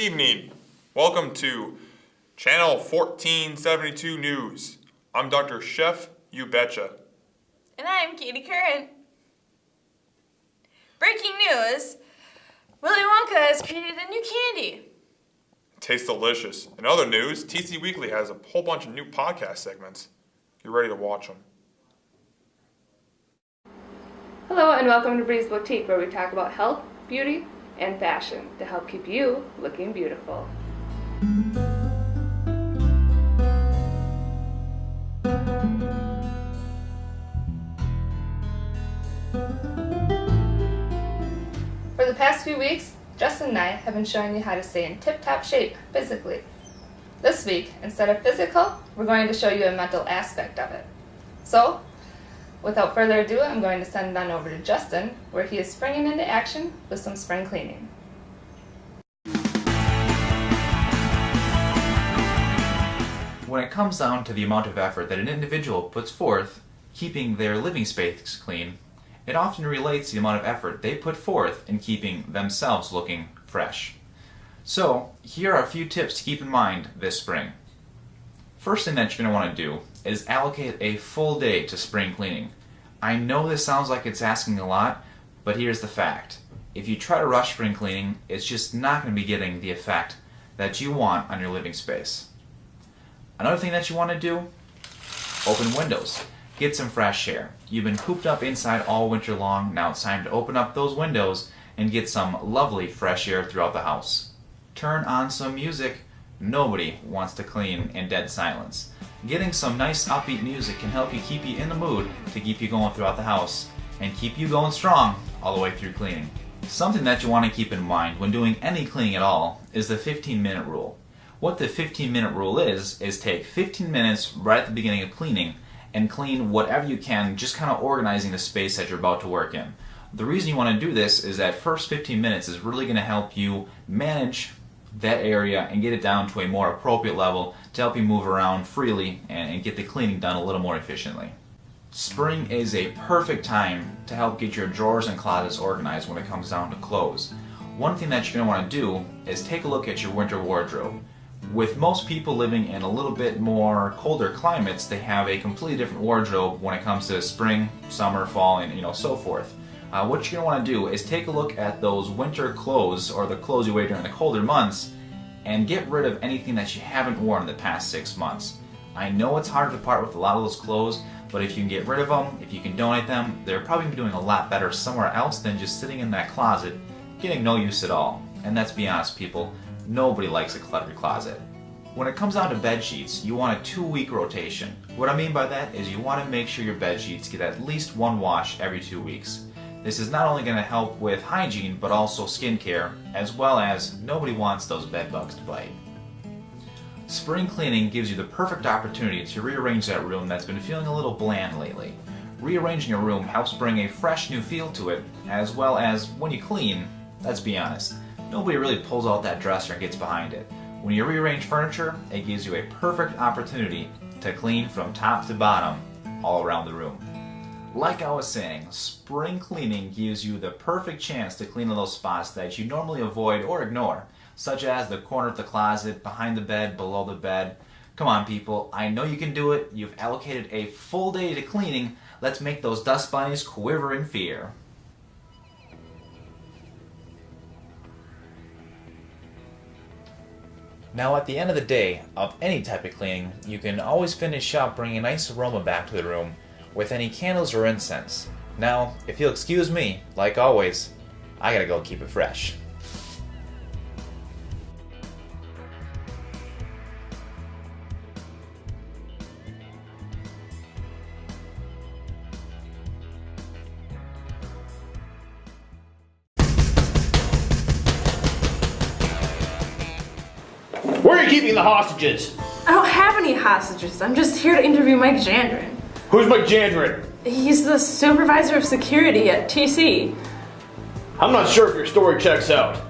evening. Welcome to Channel 1472 News. I'm Dr. Chef You Betcha. And I'm Katie Curran. Breaking news, Willy Wonka has created a new candy. It tastes delicious. In other news, TC Weekly has a whole bunch of new podcast segments. Get ready to watch them. Hello and welcome to Breeze Boutique, where we talk about health, beauty, and fashion to help keep you looking beautiful. For the past few weeks, Justin and I have been showing you how to stay in tip-top shape physically. This week, instead of physical, we're going to show you a mental aspect of it. So, without further ado, I'm going to send it on over to Justin, where he is springing into action with some spring cleaning. When it comes down to the amount of effort that an individual puts forth keeping their living space clean, it often relates to the amount of effort they put forth in keeping themselves looking fresh. So, here are a few tips to keep in mind this spring. First thing that you're going to want to do is allocate a full day to spring cleaning. I know this sounds like it's asking a lot, but here's the fact. If you try to rush spring cleaning, it's just not going to be getting the effect that you want on your living space. Another thing that you want to do, open windows. Get some fresh air. You've been cooped up inside all winter long. Now it's time to open up those windows and get some lovely fresh air throughout the house. Turn on some music. Nobody wants to clean in dead silence. Getting some nice upbeat music can help you keep you in the mood to keep you going throughout the house and keep you going strong all the way through cleaning. Something that you want to keep in mind when doing any cleaning at all is the 15-minute rule. What the 15-minute rule is take 15 minutes right at the beginning of cleaning and clean whatever you can, just kind of organizing the space that you're about to work in. The reason you want to do this is that first 15 minutes is really going to help you manage that area and get it down to a more appropriate level to help you move around freely and get the cleaning done a little more efficiently. Spring is a perfect time to help get your drawers and closets organized when it comes down to clothes. One thing that you're going to want to do is take a look at your winter wardrobe. With most people living in a little bit more colder climates, they have a completely different wardrobe when it comes to spring, summer, fall, and so forth. What you're going to want to do is take a look at those winter clothes, or the clothes you wear during the colder months, and get rid of anything that you haven't worn in the past 6 months. I know it's hard to part with a lot of those clothes, but if you can get rid of them, if you can donate them, they're probably going to be doing a lot better somewhere else than just sitting in that closet, getting no use at all. And let's be honest, people, nobody likes a cluttered closet. When it comes down to bed sheets, you want a 2-week rotation. What I mean by that is you want to make sure your bed sheets get at least one wash every 2 weeks. This is not only going to help with hygiene, but also skincare, as well as nobody wants those bed bugs to bite. Spring cleaning gives you the perfect opportunity to rearrange that room that's been feeling a little bland lately. Rearranging a room helps bring a fresh new feel to it, as well as when you clean, let's be honest, nobody really pulls out that dresser and gets behind it. When you rearrange furniture, it gives you a perfect opportunity to clean from top to bottom all around the room. Like I was saying, spring cleaning gives you the perfect chance to clean those spots that you normally avoid or ignore, such as the corner of the closet, behind the bed, below the bed. Come on, people, I know you can do it. You've allocated a full day to cleaning. Let's make those dust bunnies quiver in fear. Now, at the end of the day of any type of cleaning, you can always finish up bringing a nice aroma back to the room with any candles or incense. Now, if you'll excuse me, like always, I gotta go keep it fresh. Where are you keeping the hostages? I don't have any hostages. I'm just here to interview Mike Jandrin. Who's Mike Jandrin? He's the supervisor of security at TC. I'm not sure if your story checks out.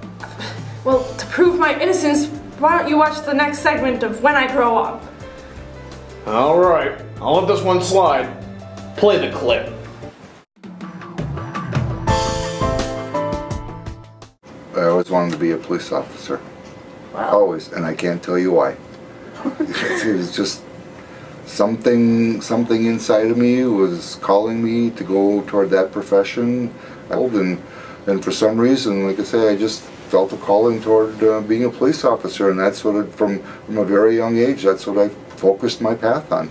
Well, to prove my innocence, why don't you watch the next segment of When I Grow Up? Alright, I'll let this one slide. Play the clip. I always wanted to be a police officer. Well, Always, and I can't tell you why. It was just something inside of me was calling me to go toward that profession. And for some reason, like I say, I just felt a calling toward being a police officer, and that's what from a very young age, that's what I focused my path on.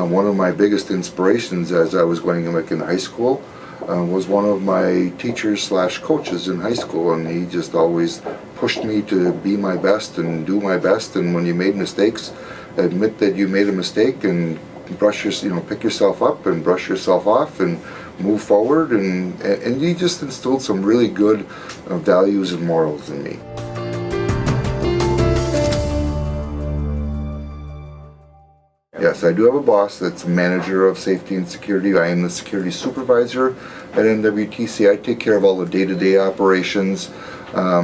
One of my biggest inspirations as I was going in high school was one of my teachers slash coaches in high school, and he just always pushed me to be my best and do my best, and when you made mistakes, admit that you made a mistake and pick yourself up and brush yourself off and move forward, and he just instilled some really good values and morals in me. Yes, I do have a boss that's a manager of safety and security. I am the security supervisor at NWTC. I take care of all the day-to-day operations. I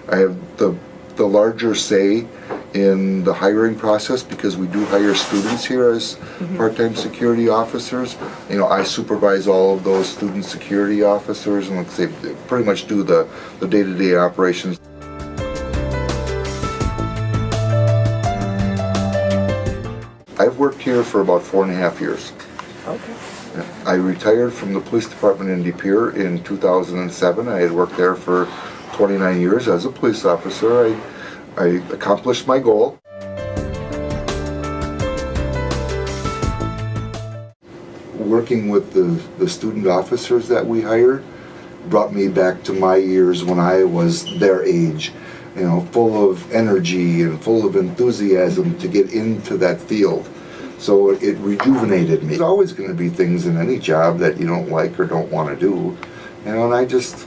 have the larger say in the hiring process because we do hire students here as part-time security officers. I supervise all of those student security officers and pretty much do the day-to-day operations. I've worked here for about 4.5 years. okay. I retired from the police department in De Pere in 2007. I had worked there for 29 years as a police officer. I accomplished my goal. Working with the student officers that we hired brought me back to my years when I was their age, full of energy and full of enthusiasm to get into that field. So it rejuvenated me. There's always going to be things in any job that you don't like or don't want to do, and I just,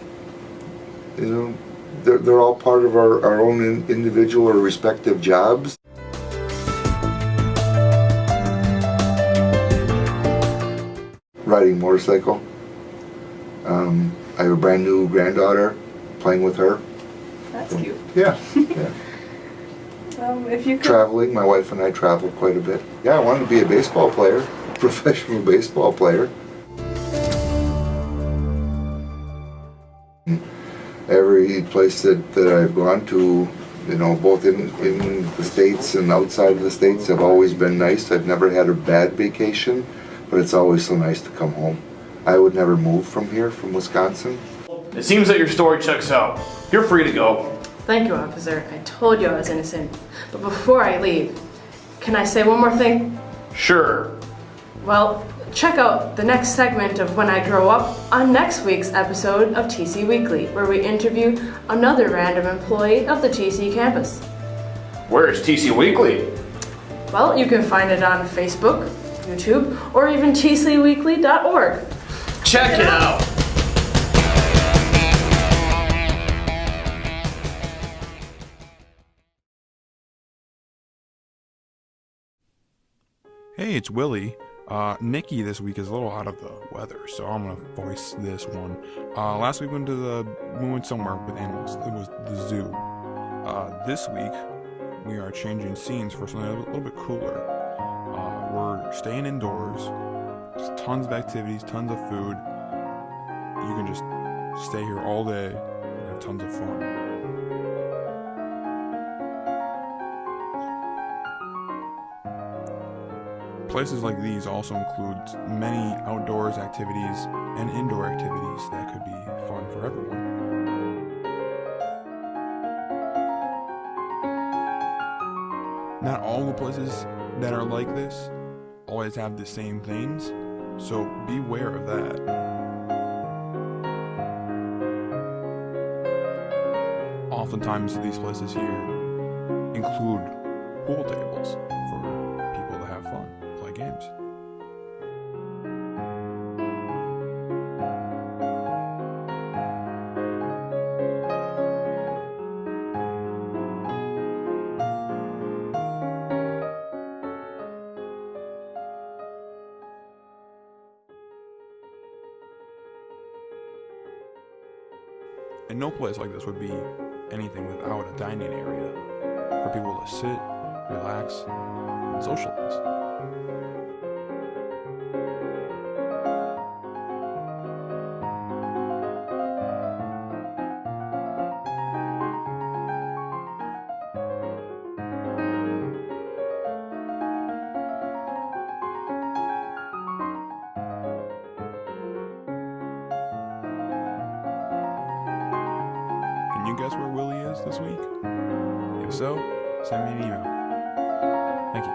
they're all part of our own individual or respective jobs. Riding motorcycle. I have a brand new granddaughter, playing with her. That's cute. Yeah. If you could. Traveling, my wife and I travel quite a bit. Yeah, I wanted to be a baseball player, professional baseball player. Every place that I've gone to, both in the States and outside of the States, have always been nice. I've never had a bad vacation, but it's always so nice to come home. I would never move from here, from Wisconsin. It seems that your story checks out. You're free to go. Thank you, officer. I told you I was innocent. But before I leave, can I say one more thing? Sure. Well, check out the next segment of When I Grow Up on next week's episode of TC Weekly, where we interview another random employee of the TC campus. Where is TC Weekly? Well, you can find it on Facebook, YouTube, or even tcweekly.org. Check it out. Hey, it's Willie. Nikki this week is a little out of the weather, so I'm gonna voice this one. Last week we went somewhere with animals. It was the zoo. This week we are changing scenes for something a little bit cooler. We're staying indoors. There's tons of activities, tons of food. You can just stay here all day and have tons of fun. Places like these also include many outdoors activities and indoor activities that could be fun for everyone. Not all the places that are like this always have the same things, so beware of that. Oftentimes these places here include pool tables for people to have fun, play games. And no place like this would be anything without a dining area for people to sit, relax, and socialize. post this week? If so, send me an email. Thank you.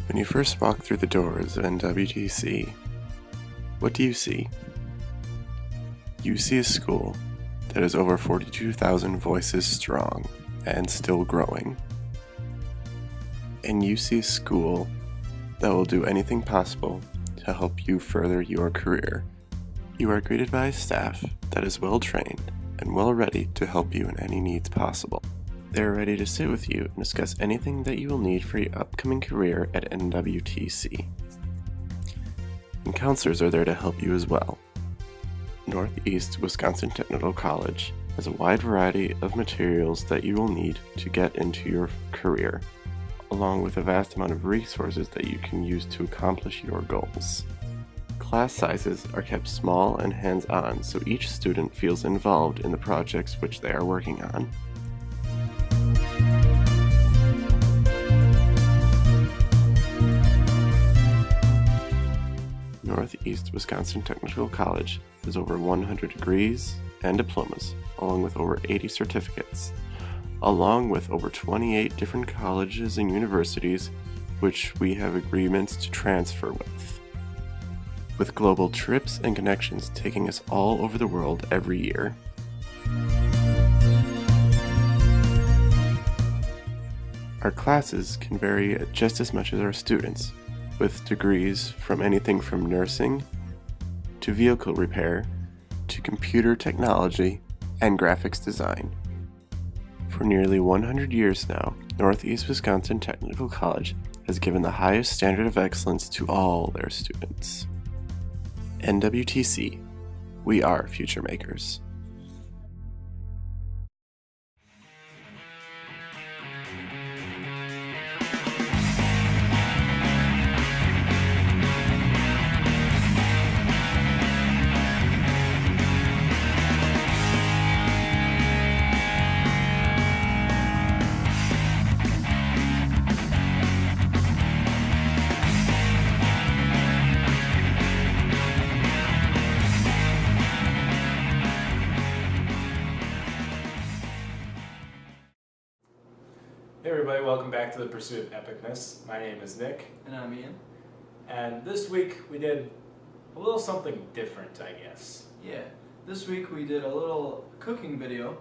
When you first walk through the doors of NWTC, what do you see? You see a school that is over 42,000 voices strong and still growing. And you see a school that will do anything possible to help you further your career. You are greeted by a staff that is well trained and well ready to help you in any needs possible. They are ready to sit with you and discuss anything that you will need for your upcoming career at NWTC. And counselors are there to help you as well. Northeast Wisconsin Technical College has a wide variety of materials that you will need to get into your career, along with a vast amount of resources that you can use to accomplish your goals. Class sizes are kept small and hands-on, so each student feels involved in the projects which they are working on. Northeast Wisconsin Technical College has over 100 degrees and diplomas, along with over 80 certificates, along with over 28 different colleges and universities which we have agreements to transfer with global trips and connections taking us all over the world every year. Our classes can vary just as much as our students, with degrees from anything from nursing to vehicle repair to computer technology and graphics design. For nearly 100 years now, Northeast Wisconsin Technical College has given the highest standard of excellence to all their students. NWTC, we are future makers. Hey everybody, welcome back to the Pursuit of Epicness. My name is Nick. And I'm Ian. And this week we did a little something different, I guess. Yeah, this week we did a little cooking video.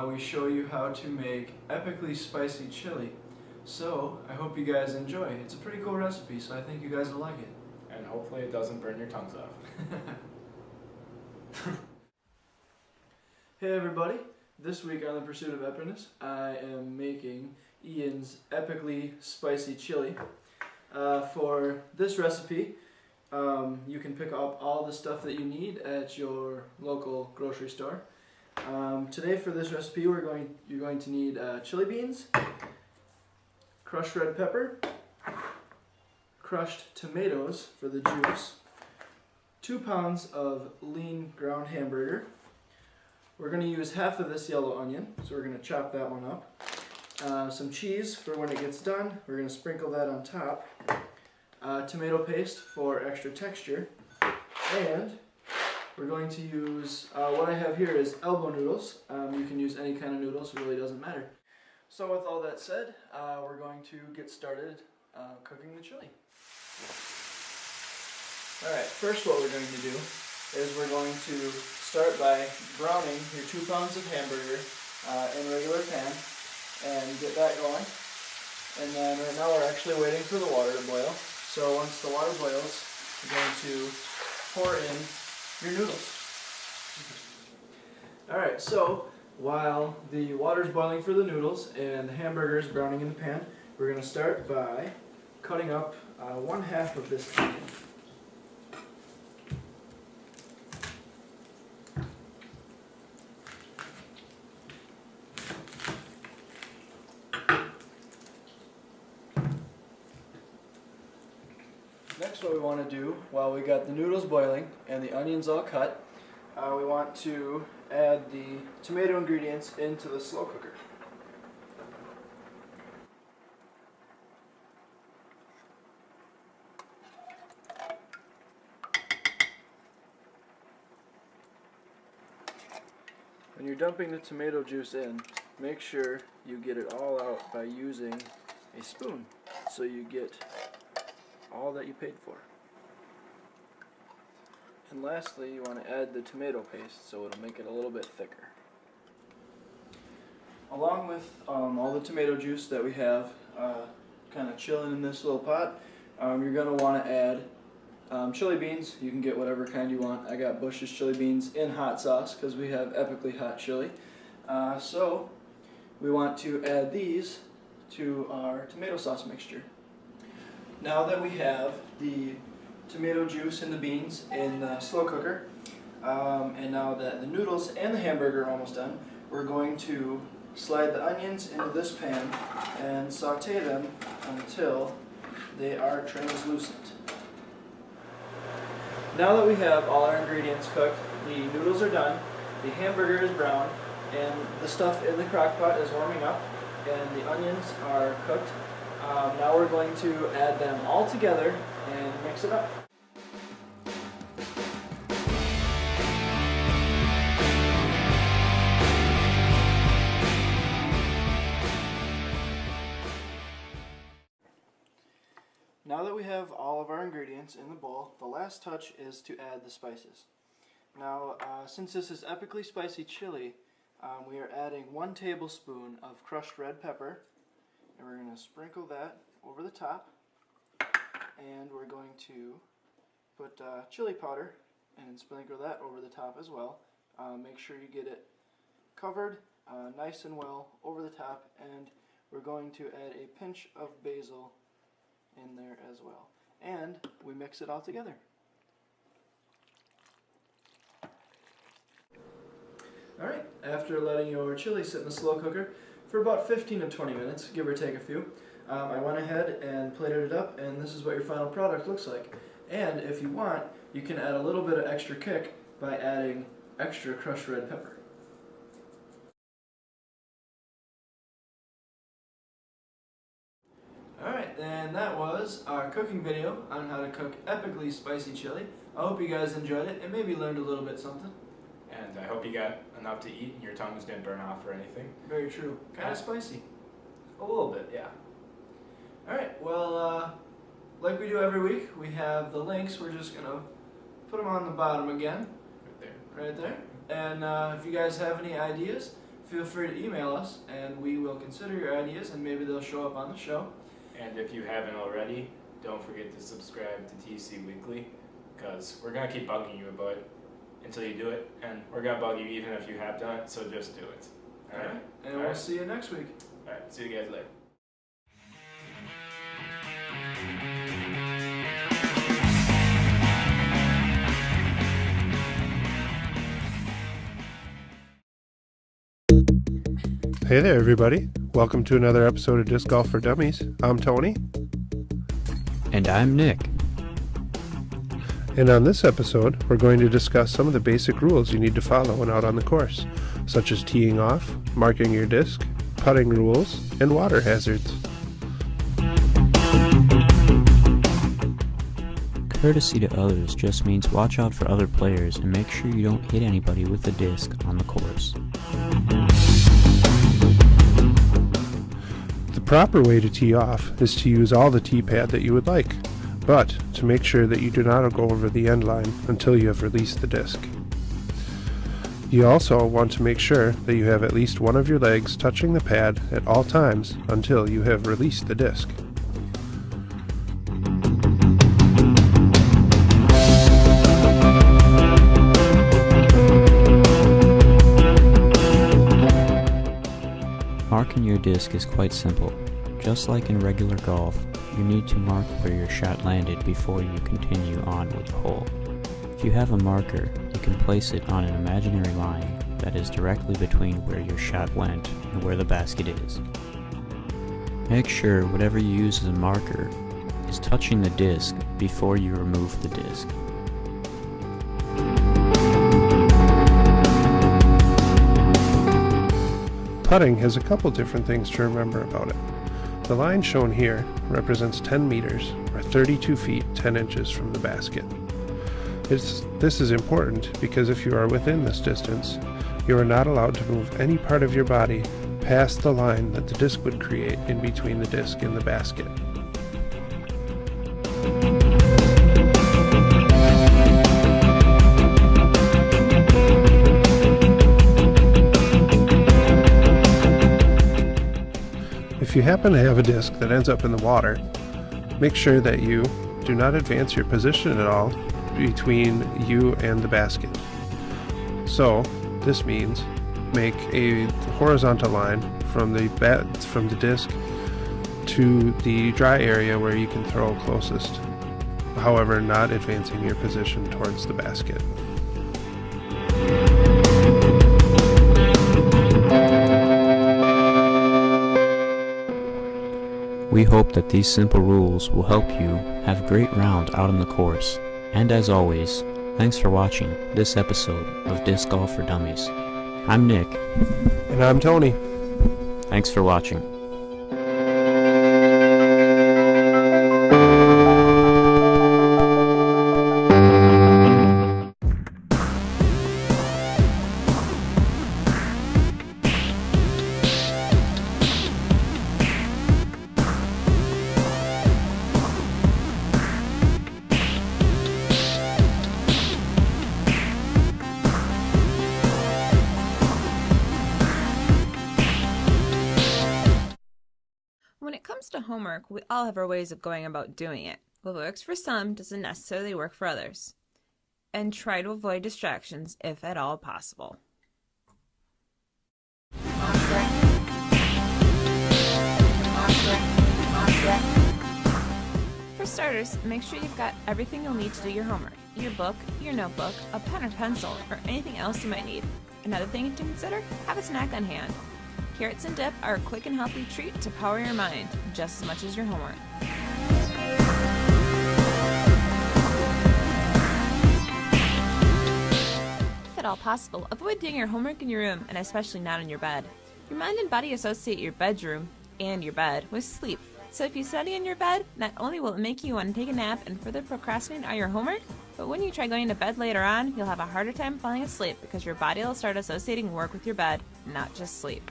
We show you how to make epically spicy chili. So, I hope you guys enjoy. It's a pretty cool recipe, so I think you guys will like it. And hopefully it doesn't burn your tongues off. Hey everybody, this week on the Pursuit of Epicness, I am making Ian's epically spicy chili. For this recipe, you can pick up all the stuff that you need at your local grocery store. Today for this recipe you're going to need chili beans, crushed red pepper, crushed tomatoes for the juice, 2 pounds of lean ground hamburger. We're going to use half of this yellow onion, so we're going to chop that one up. Some cheese for when it gets done. We're going to sprinkle that on top. Tomato paste for extra texture. And we're going to use, what I have here is elbow noodles. You can use any kind of noodles, it really doesn't matter. So with all that said, we're going to get started cooking the chili. Alright, first what we're going to do is we're going to start by browning your 2 pounds of hamburger in a regular pan and get that going. And then right now we're actually waiting for the water to boil. So once the water boils, you're going to pour in your noodles. Alright, so while the water's boiling for the noodles and the hamburger is browning in the pan, we're going to start by cutting up 1/2 of this onion. Next, what we want to do while we got the noodles boiling and the onions all cut, we want to add the tomato ingredients into the slow cooker. When you're dumping the tomato juice in, make sure you get it all out by using a spoon so you get all that you paid for. And lastly, you want to add the tomato paste so it'll make it a little bit thicker. Along with all the tomato juice that we have kind of chilling in this little pot, you're going to want to add chili beans. You can get whatever kind you want. I got Bush's chili beans in hot sauce because we have epically hot chili. So we want to add these to our tomato sauce mixture. Now that we have the tomato juice and the beans in the slow cooker, and now that the noodles and the hamburger are almost done, we're going to slide the onions into this pan and saute them until they are translucent. Now that we have all our ingredients cooked, the noodles are done, the hamburger is brown, and the stuff in the crock pot is warming up, and the onions are cooked. Now we're going to add them all together and mix it up. Now that we have all of our ingredients in the bowl, the last touch is to add the spices. Now, since this is epically spicy chili, we are adding 1 tablespoon of crushed red pepper, and we're going to sprinkle that over the top, and we're going to put chili powder and sprinkle that over the top as well. Make sure you get it covered nice and well over the top, and we're going to add a pinch of basil in there as well. And we mix it all together. Alright, after letting your chili sit in the slow cooker for about 15 to 20 minutes, give or take a few, I went ahead and plated it up, and this is what your final product looks like. And if you want, you can add a little bit of extra kick by adding extra crushed red pepper. Alright, and that was our cooking video on how to cook epically spicy chili. I hope you guys enjoyed it and maybe learned a little bit something. And I hope you got enough to eat and your tongues didn't burn off or anything. Very true. Kind of spicy. A little bit, yeah. Alright, well, like we do every week, we have the links. We're just going to put them on the bottom again. Right there. And if you guys have any ideas, feel free to email us, and we will consider your ideas, and maybe they'll show up on the show. And if you haven't already, don't forget to subscribe to TC Weekly, because we're going to keep bugging you about it until you do it, and we're going to bug you even if you have done it, so just do it. Alright? And we'll see you next week. Alright, see you guys later. Hey there, everybody. Welcome to another episode of Disc Golf for Dummies. I'm Tony. And I'm Nick. And on this episode, we're going to discuss some of the basic rules you need to follow when out on the course, such as teeing off, marking your disc, putting rules, and water hazards. Courtesy to others just means watch out for other players and make sure you don't hit anybody with the disc on the course. The proper way to tee off is to use all the tee pad that you would like, but to make sure that you do not go over the end line until you have released the disc. You also want to make sure that you have at least one of your legs touching the pad at all times until you have released the disc. Marking your disc is quite simple. Just like in regular golf, you need to mark where your shot landed before you continue on with the hole. If you have a marker, you can place it on an imaginary line that is directly between where your shot went and where the basket is. Make sure whatever you use as a marker is touching the disc before you remove the disc. Putting has a couple different things to remember about it. The line shown here represents 10 meters, or 32 feet 10 inches from the basket. This is important because if you are within this distance, You are not allowed to move any part of your body past the line that the disc would create in between the disc and the basket. If you happen to have a disc that ends up in the water, make sure that you do not advance your position at all between you and the basket. So, this means make a horizontal line from the disc to the dry area where you can throw closest, however not advancing your position towards the basket. We hope that these simple rules will help you have a great round out on the course. And as always, thanks for watching this episode of Disc Golf for Dummies. I'm Nick. And I'm Tony. Thanks for watching. When it comes to homework, we all have our ways of going about doing it. What works for some doesn't necessarily work for others. And try to avoid distractions if at all possible. For starters, make sure you've got everything you'll need to do your homework. Your book, your notebook, a pen or pencil, or anything else you might need. Another thing to consider, have a snack on hand. Carrots and dip are a quick and healthy treat to power your mind, just as much as your homework. If at all possible, avoid doing your homework in your room, and especially not in your bed. Your mind and body associate your bedroom and your bed with sleep. So if you study in your bed, not only will it make you want to take a nap and further procrastinate on your homework, but when you try going to bed later on, you'll have a harder time falling asleep because your body will start associating work with your bed, not just sleep.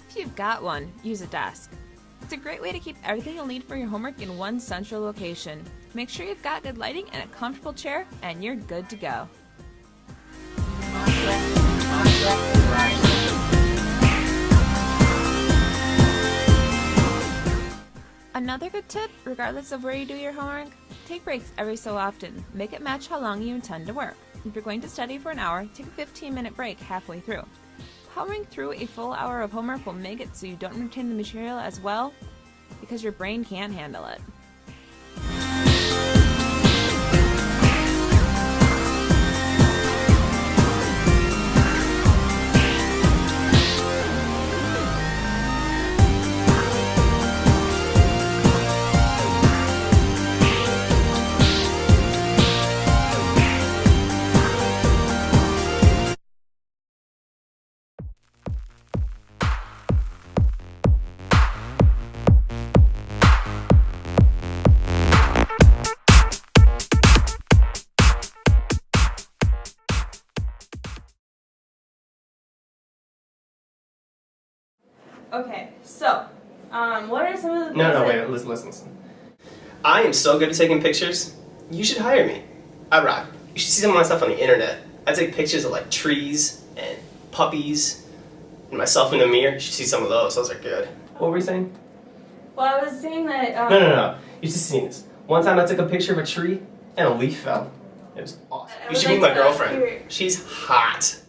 If you've got one, use a desk. It's a great way to keep everything you'll need for your homework in one central location. Make sure you've got good lighting and a comfortable chair, and you're good to go. Another good tip, regardless of where you do your homework, take breaks every so often. Make it match how long you intend to work. If you're going to study for an hour, take a 15-minute break halfway through. Powering through a full hour of homework will make it so you don't retain the material as well, because your brain can't handle it. Okay, so, what are some of the things Wait, listen. I am so good at taking pictures. You should hire me. I rock. You should see some of my stuff on the internet. I take pictures of like trees and puppies and myself in the mirror. You should see some of those. Those are good. What were you saying? Well, I was saying that, No. You should see this. One time I took a picture of a tree and a leaf fell. It was awesome. You should meet my girlfriend. She's hot.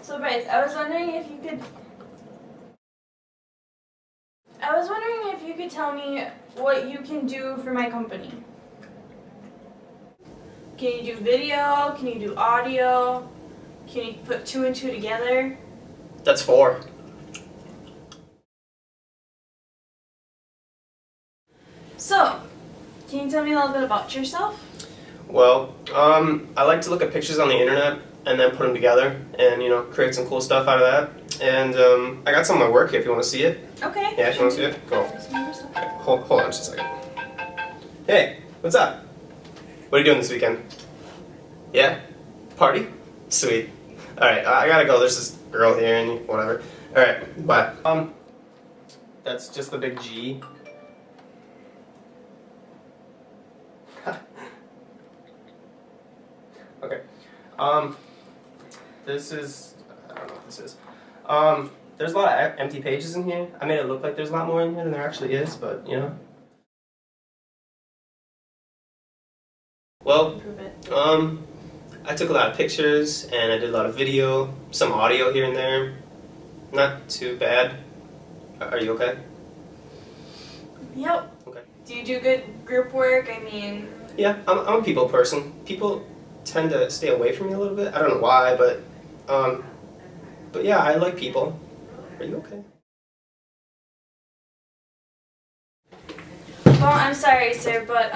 So Bryce, I was wondering if you could tell me what you can do for my company. Can you do video? Can you do audio? Can you put 2 and 2 together? That's 4. So, can you tell me a little bit about yourself? Well, I like to look at pictures on the internet and then put them together and, you know, create some cool stuff out of that. And I got some of my work here if you want to see it. Okay. Yeah, if you want to see it? Go. Okay, hold on just a second. Hey, what's up? What are you doing this weekend? Yeah? Party? Sweet. Alright, I gotta go. There's this girl here and whatever. Alright, bye. That's just the big G. Okay. This is, I don't know what this is. There's a lot of empty pages in here. I made it look like there's a lot more in here than there actually is, but you know. Well, I took a lot of pictures and I did a lot of video, some audio here and there. Not too bad. Are you okay? Yep. Okay. Do you do good group work? I mean... Yeah, I'm a people person. People tend to stay away from me a little bit. I don't know why, but yeah, I like people. Are you okay? Well, I'm sorry, sir, but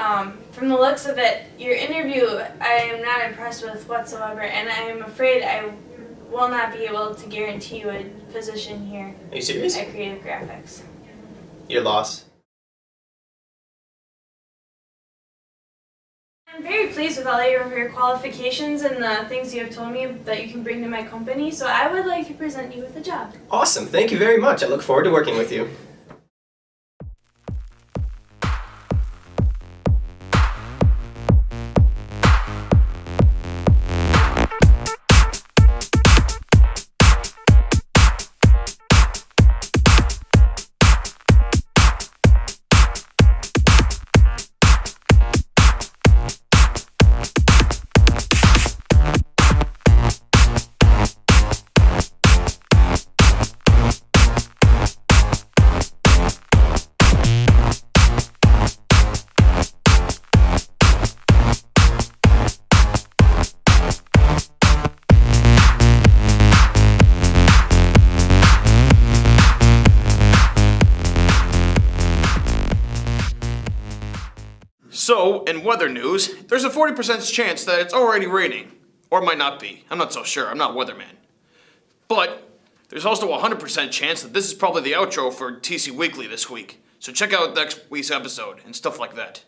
from the looks of it, your interview I am not impressed with whatsoever, and I am afraid I will not be able to guarantee you a position here. Are you serious? At Creative Graphics. Your loss. I'm very pleased with all of your qualifications and the things you have told me that you can bring to my company, so I would like to present you with a job. Awesome, thank you very much. I look forward to working with you. So, in weather news, there's a 40% chance that it's already raining. Or it might not be. I'm not so sure. I'm not weatherman. But there's also a 100% chance that this is probably the outro for TC Weekly this week. So check out next week's episode and stuff like that.